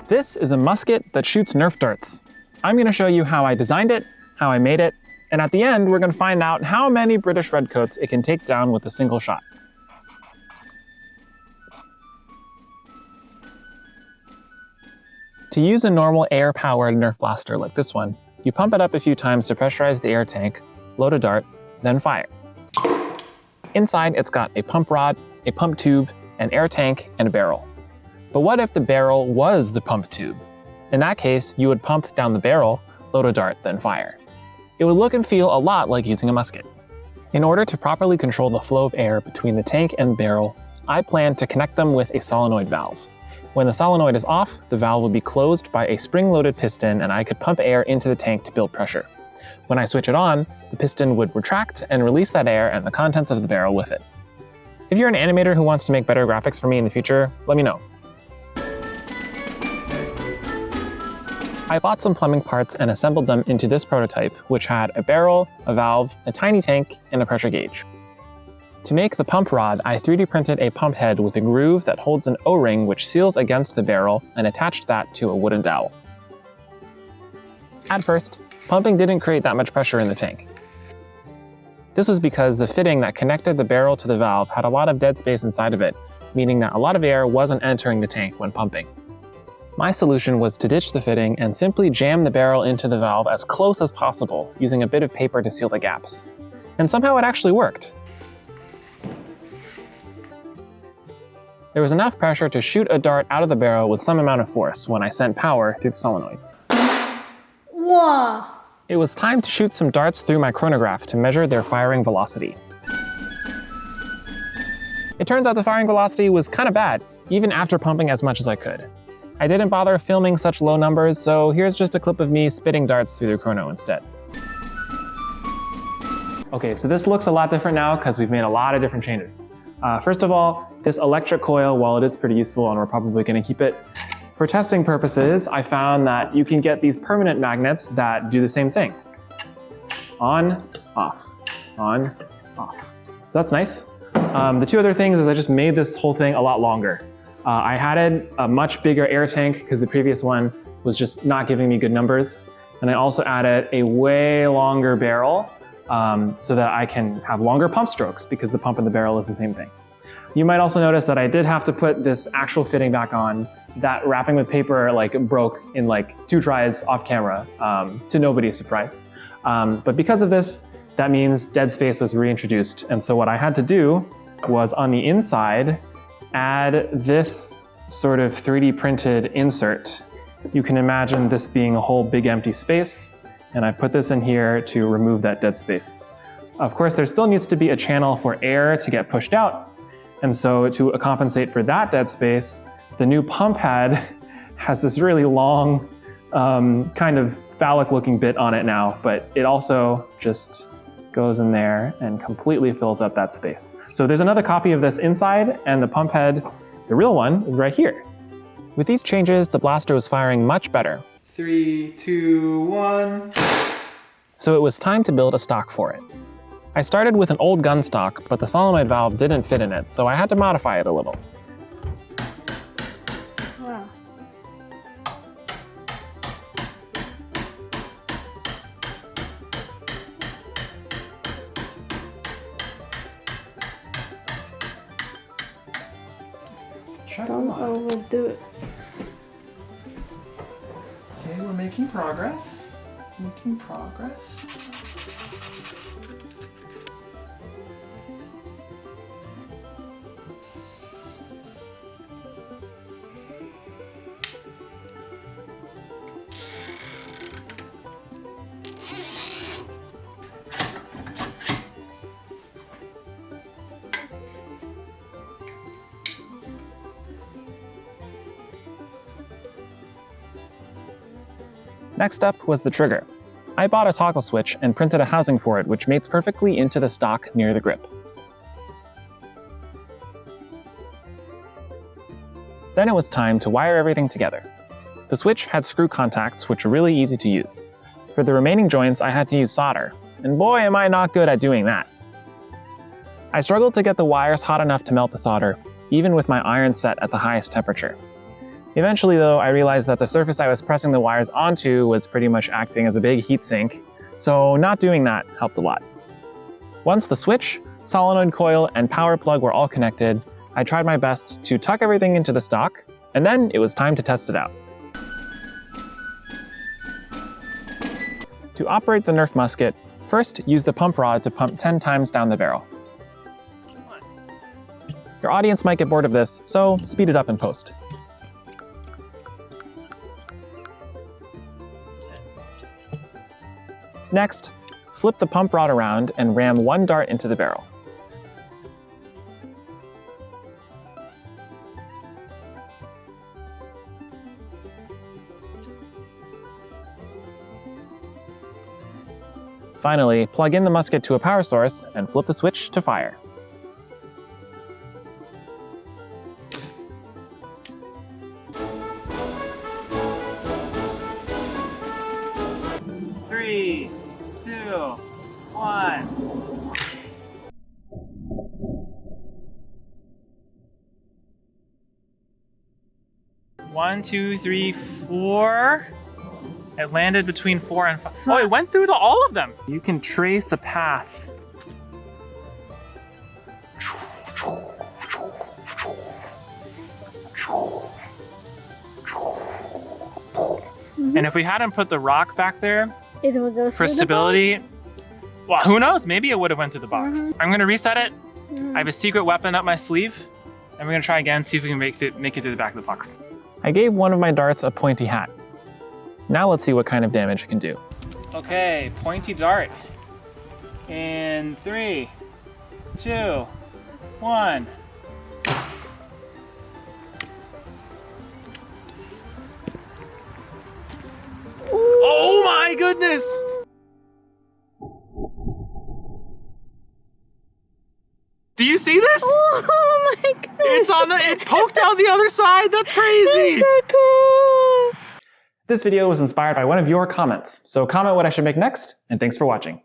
This is a musket that shoots Nerf darts. I'm going to show you how I designed it, how I made it, and at the end we're going to find out how many British redcoats it can take down with a single shot. To use a normal air-powered Nerf blaster like this one, you pump it up a few times to pressurize the air tank, load a dart, then fire. Inside it's got a pump rod, a pump tube, an air tank, and a barrel. But what if the barrel was the pump tube? In that case, you would pump down the barrel, load a dart, then fire. It would look and feel a lot like using a musket. In order to properly control the flow of air between the tank and the barrel, I plan to connect them with a solenoid valve. When the solenoid is off, the valve will be closed by a spring-loaded piston and I could pump air into the tank to build pressure. When I switch it on, the piston would retract and release that air and the contents of the barrel with it. If you're an animator who wants to make better graphics for me in the future, let me know. I bought some plumbing parts and assembled them into this prototype, which had a barrel, a valve, a tiny tank, and a pressure gauge. To make the pump rod, I 3D printed a pump head with a groove that holds an O-ring which seals against the barrel and attached that to a wooden dowel. At first, pumping didn't create that much pressure in the tank. This was because the fitting that connected the barrel to the valve had a lot of dead space inside of it, meaning that a lot of air wasn't entering the tank when pumping. My solution was to ditch the fitting and simply jam the barrel into the valve as close as possible, using a bit of paper to seal the gaps. And somehow it actually worked. There was enough pressure to shoot a dart out of the barrel with some amount of force when I sent power through the solenoid. Whoa! It was time to shoot some darts through my chronograph to measure their firing velocity. It turns out the firing velocity was kind of bad, even after pumping as much as I could. I didn't bother filming such low numbers, so here's just a clip of me spitting darts through the chrono instead. Okay, so this looks a lot different now because we've made a lot of different changes. First of all, this electric coil, while it is pretty useful and we're probably going to keep it, for testing purposes, I found that you can get these permanent magnets that do the same thing. On, off, on, off. So that's nice. The two other things is I just made this whole thing a lot longer. I added a much bigger air tank because the previous one was just not giving me good numbers. And I also added a way longer barrel so that I can have longer pump strokes because the pump and the barrel is the same thing. You might also notice that I did have to put this actual fitting back on. That wrapping with paper broke in 2 tries off camera, to nobody's surprise. But because of this, that means dead space was reintroduced. And so what I had to do was on the inside, add this sort of 3D printed insert. You can imagine this being a whole big empty space, and I put this in here to remove that dead space. Of course, there still needs to be a channel for air to get pushed out, and so to compensate for that dead space, the new pump head has this really long, kind of phallic-looking bit on it now, but it also just goes in there and completely fills up that space. So there's another copy of this inside, and the pump head, the real one, is right here. With these changes, the blaster was firing much better. 3, 2, 1. So it was time to build a stock for it. I started with an old gun stock, but the solenoid valve didn't fit in it, so I had to modify it a little. Wow. Don't overdo it. Okay, we're making progress. Making progress. Next up was the trigger. I bought a toggle switch and printed a housing for it which mates perfectly into the stock near the grip. Then it was time to wire everything together. The switch had screw contacts which are really easy to use. For the remaining joints I had to use solder, and boy am I not good at doing that. I struggled to get the wires hot enough to melt the solder, even with my iron set at the highest temperature. Eventually though, I realized that the surface I was pressing the wires onto was pretty much acting as a big heatsink, so not doing that helped a lot. Once the switch, solenoid coil, and power plug were all connected, I tried my best to tuck everything into the stock, and then it was time to test it out. To operate the Nerf musket, first use the pump rod to pump 10 times down the barrel. Your audience might get bored of this, so speed it up in post. Next, flip the pump rod around and ram one dart into the barrel. Finally, plug in the musket to a power source and flip the switch to fire. Three, two, one. 1, 2, 3, 4. It landed between 4 and 5. Oh, it went through all of them. You can trace a path. And if we hadn't put the rock back there It will go for through stability, the box. well, who knows? Maybe it would have went through the box. I'm gonna reset it. I have a secret weapon up my sleeve, and we're gonna try again, see if we can make it through the back of the box. I gave one of my darts a pointy hat. Now let's see what kind of damage it can do. Okay, pointy dart. In 3, 2, 1. Oh my goodness! Do you see this? Oh my goodness! It poked out the other side. That's crazy. That's so cool! This video was inspired by one of your comments, so comment what I should make next, and thanks for watching.